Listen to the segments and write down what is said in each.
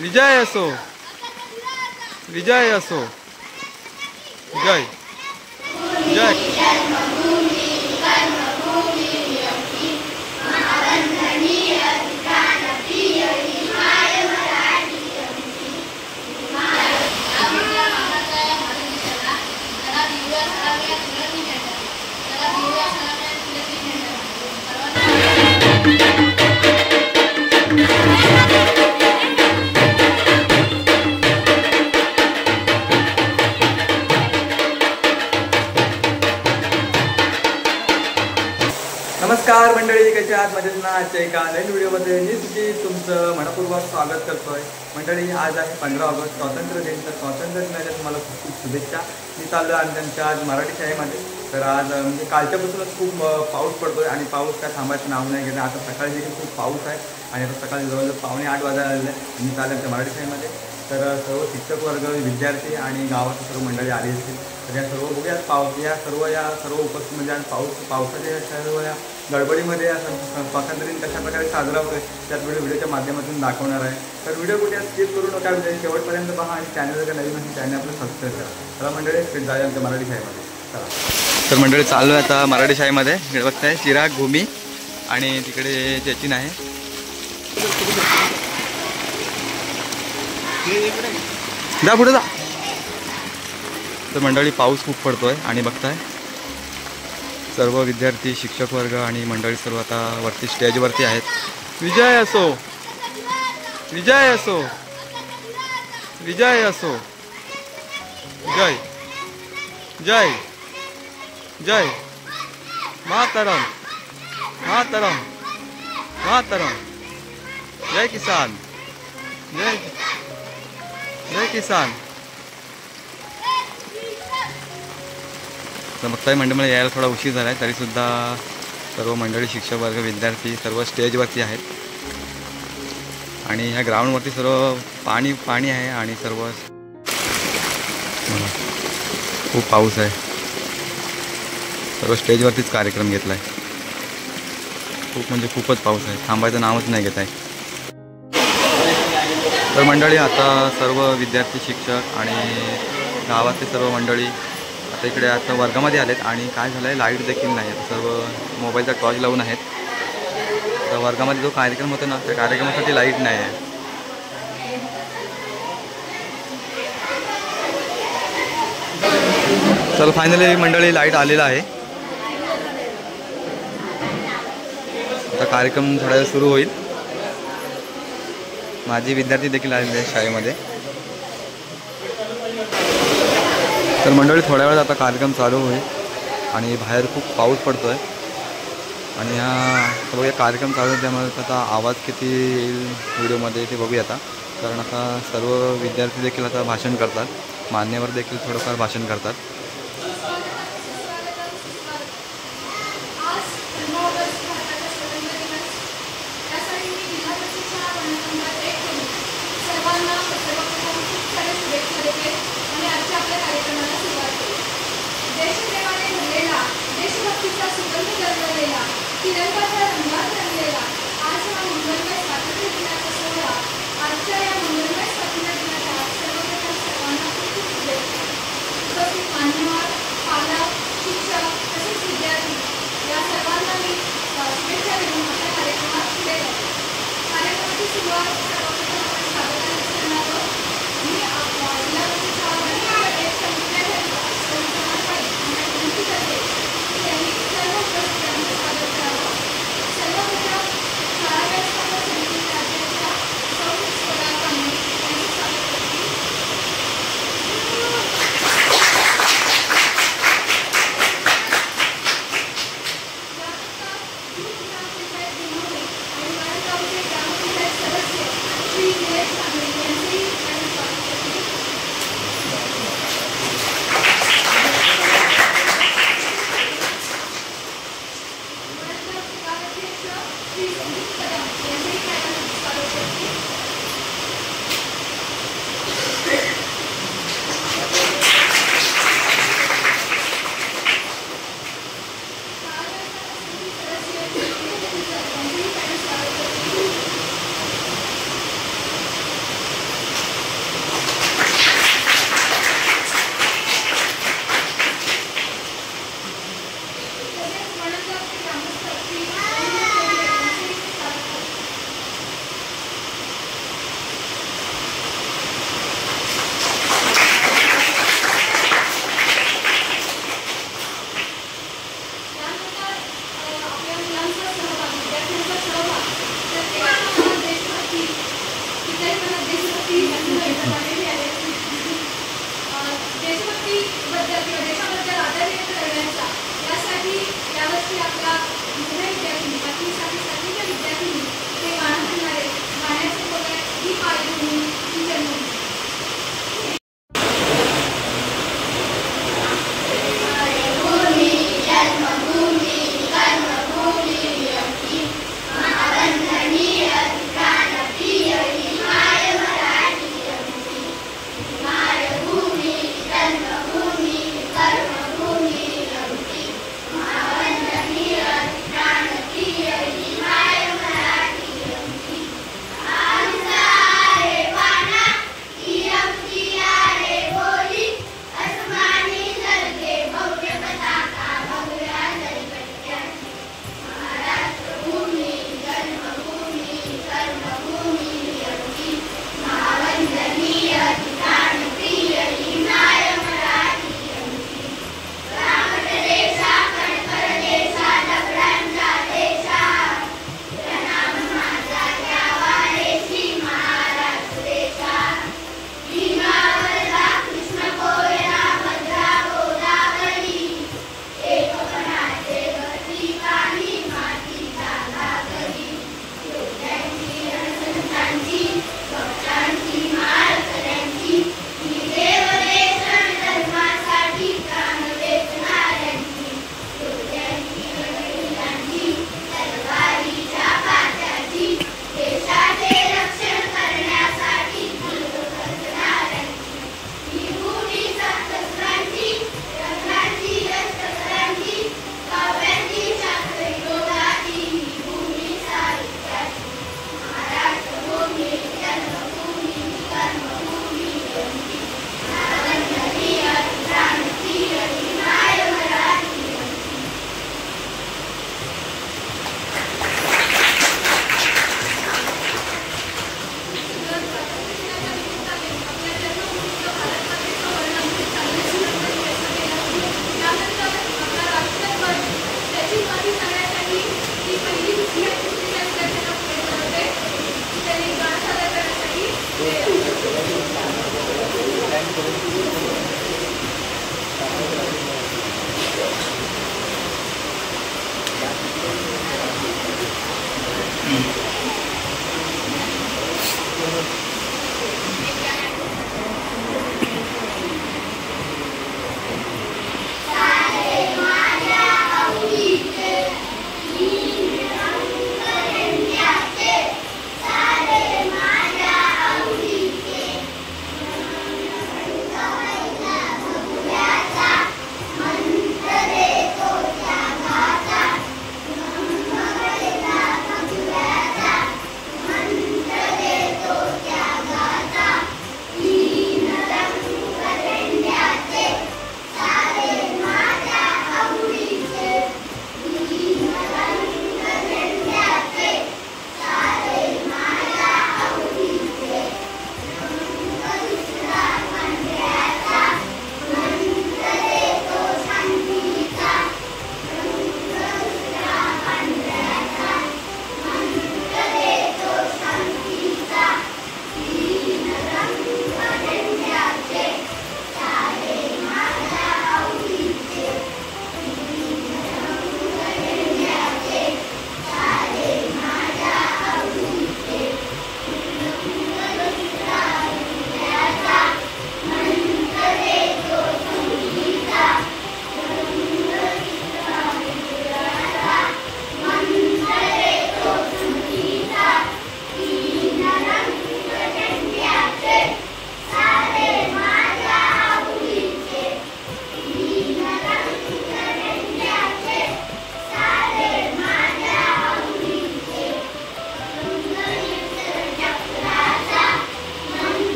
विजय असो, विजय असो, जय जय। नमस्कार मंडळी, कशी आहात? मजेत ना? आजच्या एका नवीन व्हिडिओमध्ये मी तुमचं मनपूर्वक स्वागत करतोय। मंडळी, आज आहे 15 ऑगस्ट, स्वातंत्र्य दिन। तर स्वातंत्र्य दिनाच्या तुम्हाला खूप खूप शुभेच्छा। मी चाललो आहे त्यांच्या आज मराठी शाळेमध्ये। तर आज म्हणजे कालच्यापासूनच खूप पाऊस पडतोय आणि पाऊस काय थांबायचं नाव नाही घेत। आता सकाळी देखील खूप पाऊस आहे आणि आता सकाळी जवळजवळ 7:45 वाजायला आलेले आहे। मी चाललो माझ्या मराठी शाळेमध्ये। तर सर्व शिक्षक वर्ग, विद्यार्थी आणि गावाची सर्व मंडळी आली असतील। तर या सर्व बघूया पाऊस, या सर्व उपस्थित म्हणजे पावसाच्या सर्व या गडबडीमध्ये स्वातंत्र्य दिन कशा प्रकारे साजरा होतोय त्यात व्हिडिओच्या माध्यमातून दाखवणार आहे। तर व्हिडिओ कुठे स्किप करू नका, व्हिडिओ शेवटपर्यंत पहा आणि चॅनल जर नवीन असेल चॅनल आपलं सबस्क्राईब करा। चला मंडळी, फिट जाऊया आमच्या मराठी शाळेमध्ये। चला तर मंडळी, चाललो आहे आता मराठी शाळेमध्ये। इकडे बघताय चिराग, भूमी आणि तिकडे चेचिन आहे। जा पुढे जा। तर मंडळी, पाऊस खूप पडतोय आणि बघताय सर्व विद्यार्थी, शिक्षक वर्ग आणि मंडळी सर्व आता वरती स्टेजवरती आहेत। विजय असो, विजय असो, विजय असो, जय जय जय। मातरम, मातरम, मातरम। जय किसान, जय जय किसान। तर बघताय मंडळी, मला यायला थोडा उशीर झाला आहे, तरीसुद्धा सर्व मंडळी, शिक्षक वर्ग, विद्यार्थी सर्व स्टेजवरती आहेत आणि ह्या ग्राउंडवरती सर्व पाणी आहे आणि सर्व खूप पाऊस आहे। सर्व स्टेजवरतीच कार्यक्रम घेतला आहे। खूप म्हणजे खूपच पाऊस आहे, थांबायचं नावच नाही घेत आहे। तर मंडळी, आता सर्व विद्यार्थी, शिक्षक आणि गावातले सर्व मंडळी आता इकडे आता वर्गामध्ये आलेत आणि काय झालं आहे, लाईट देखील नाही आहे। सर्व मोबाईलचा टॉर्च लावून आहेत। तर वर्गामध्ये जो कार्यक्रम होता ना, त्या कार्यक्रमासाठी लाईट नाही आहे। चल फायनली मंडळी, लाईट आलेला आहे। आता कार्यक्रम थोड्या वेळ सुरू होईल। माझे विद्यार्थी देखील आलेले आहेत शाळेमध्ये। तर मंडळी, थोड्या वेळात आता कार्यक्रम चालू होईल आणि बाहेर खूप पाऊस पडतो आहे आणि हा कार्यक्रम चालू आहे, त्यामुळे आता आवाज किती येईल व्हिडिओमध्ये ते बघूया आता। कारण आता सर्व विद्यार्थी देखील आता भाषण करतात, मान्यवर देखील थोडंफार भाषण करतात। तिरंगाच्या रंगात रंगलेला आज हा मंगलमय स्वातंत्र्य दिनाचा सोहळा। आजच्या या मंगलमय स्वातंत्र्य दिनाच्या सर्वप्रथम सर्वांना खूप शुभेच्छा। उपस्थित मान्यवर, पालक, शिक्षक तसेच विद्यार्थी या सर्वांना मी शुभेच्छा देऊन आपल्या कार्यक्रमात पुढे जातो। कार्यक्रमाची सुरुवात सर्वप्रथम आपण स्वागताने करणार आहोत। मी जिल्हा परिषद एक संस्थेच्या विनंती करते की त्यांनी सर्व उपस्थितांचे स्वागत करावं।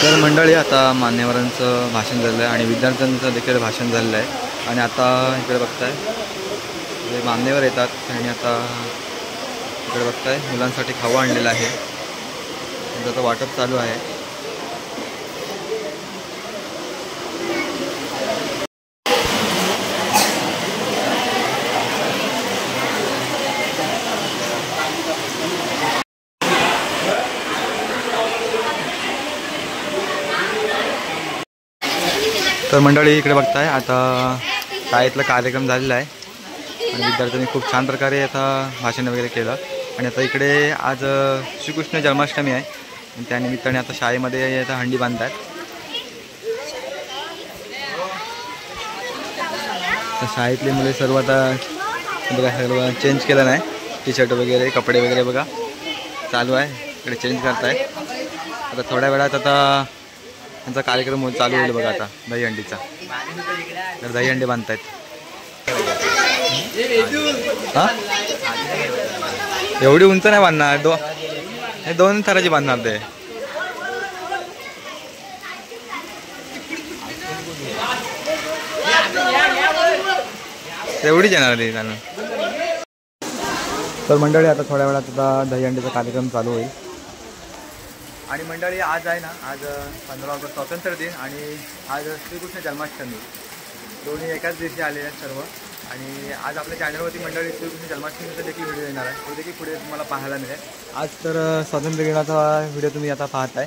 तर मंडळी आता मान्यवरांचं भाषण झालं आहे आणि विद्यार्थ्यांचं देखील भाषण झालेलं आहे आणि आता इकडे बघताय जे मान्यवर येतात आणि आता इकडे बघताय मुलांसाठी खाऊ आणलेला आहे त्याचं वाटप चालू आहे. तर मंडळी इकडे बघताय आता शाळेतला कार्यक्रम झालेला आहे आणि विद्यार्थ्यांनी खूप छान प्रकारे आता भाषण वगैरे केलं आणि आता इकडे आज श्रीकृष्ण जन्माष्टमी आहे आणि त्यानिमित्ताने आता शाळेमध्ये आता हंडी बांधतात. तर शाळेतले मुले सर्व आता बघा सर्व चेंज केलं नाही टी शर्ट वगैरे कपडे वगैरे बघा चालू आहे इकडे चेंज करताय. आता थोड्या वेळात आता त्यांचा कार्यक्रम चालू होईल बघा आता दहीहंडीचा. तर दहीहंडी बांधतायत. हां एवढी उंच नाही बांधणार दोन थराची बांधणार ते. एवढीच येणार ती त्यांना. तर मंडळी आता थोड्या वेळात आता दहीहंडीचा कार्यक्रम चालू होईल आणि मंडळी आज आहे ना आज 15 ऑगस्ट स्वातंत्र्य दिन आणि आज श्रीकृष्ण जन्माष्टमी दोन्ही एकाच दिवशी आलेले आहेत सर्व आणि आज आपल्या चॅनलवरती मंडळी श्रीकृष्ण जन्माष्टमीचा देखील व्हिडिओ येणार आहे तो देखील पुढे तुम्हाला पाहायला मिळेल. आज तर स्वातंत्र्य दिनाचा व्हिडिओ तुम्ही आता पाहताय.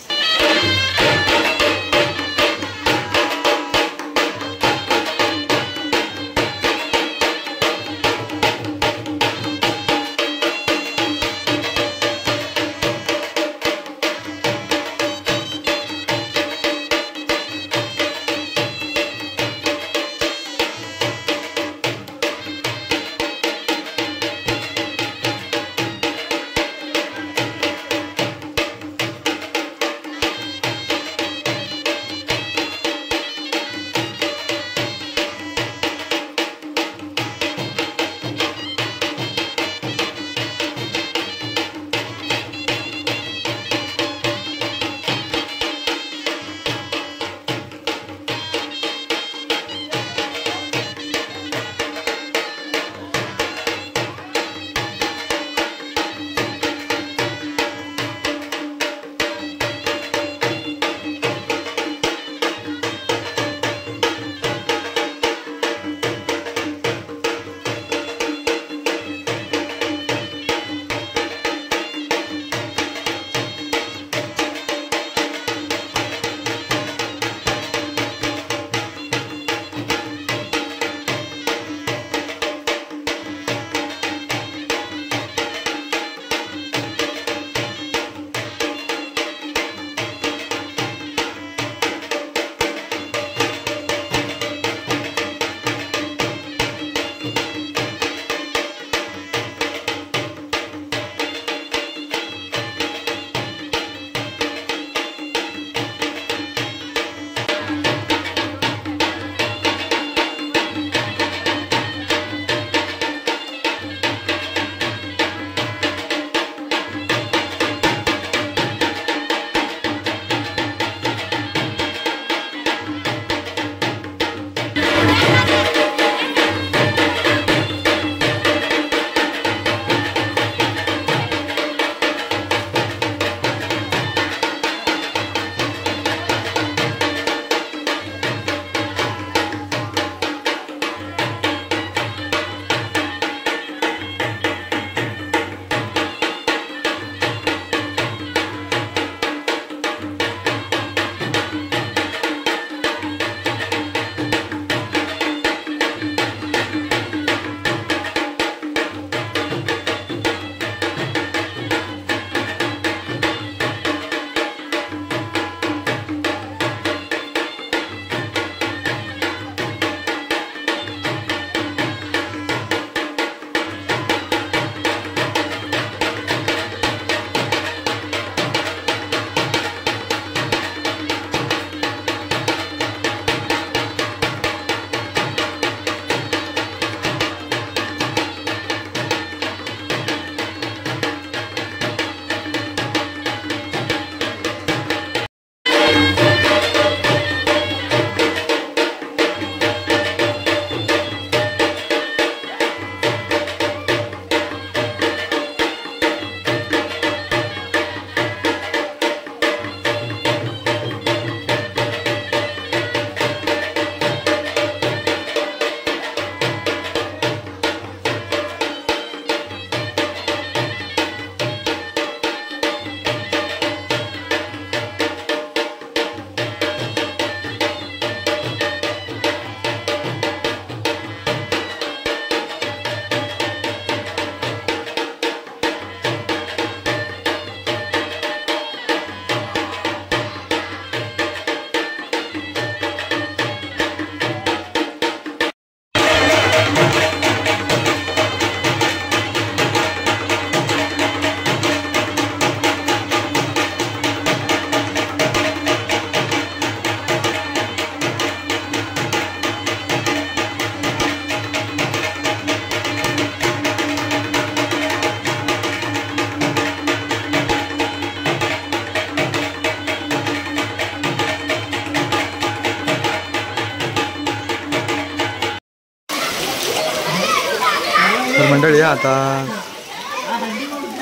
मंडळी आता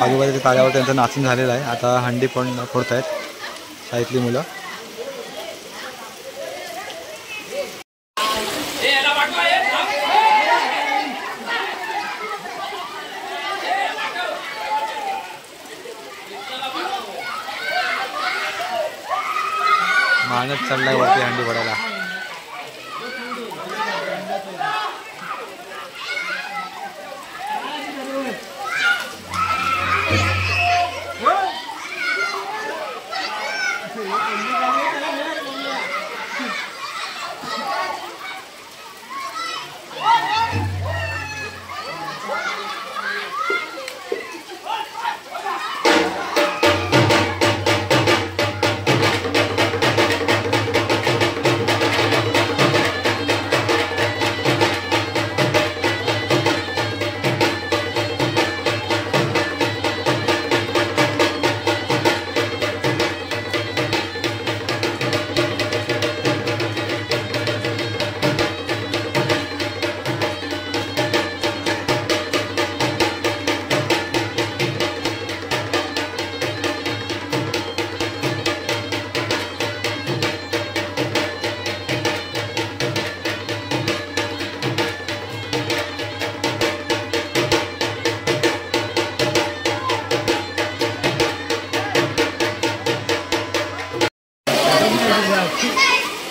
आजूबाजूच्या ताळ्यावर त्यांचं नाचून झालेलं आहे. आता हंडी फोडत आहेत शाळेतली मुलं. मानत चाललाय वरती हंडी फोडायला.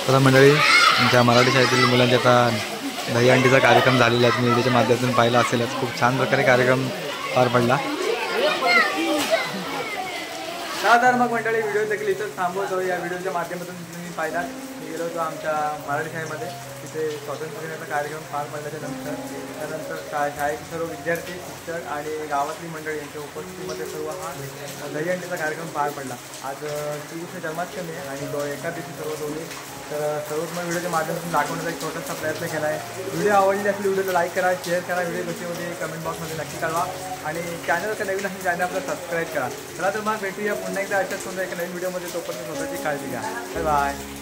तर मंडळी आमच्या मराठी शाळेतील मुलांच्या आता दहीहंडीचा कार्यक्रम झालेला आहे. तुम्ही व्हिडिओच्या माध्यमातून पाहिला असेलच. खूप छान प्रकारे कार्यक्रम पार पडला. तर मग मंडळी व्हिडिओ देखील इथं थांबवतो. या व्हिडिओच्या माध्यमातून तुम्ही पाहिला मी गेलो होतो आमच्या मराठी शाळेमध्ये. तिथे स्वातंत्र्य दिनाचा कार्यक्रम पार पडल्याच्या त्यानंतर शाळेचे सर्व विद्यार्थी शिक्षक आणि गावातली मंडळी यांच्या उपस्थितीमध्ये सर्व हा दहीहंडीचा कार्यक्रम पार पडला. आज श्रीकृष्ण जन्माष्टमी आहे आणि एका दिवशी सर्व दोन्ही. तर सर्वच मग व्हिडिओच्या माध्यमातून दाखवण्याचा एक छोटासा प्रयत्न केला आहे. व्हिडिओ आवडली असली व्हिडिओला लाईक करा, शेअर करा, व्हिडिओ कशी होते कमेंट बॉक्समध्ये नक्की कळवा आणि चॅनल जर नवीन असेल चॅनल आपलं सबस्क्राईब करा. चला तर मग भेटूया पुन्हा एकदा अशाच सुंदर एका नवीन व्हिडिओमध्ये. तोपर्यंत स्वतःची काळजी घ्या. Bye bye.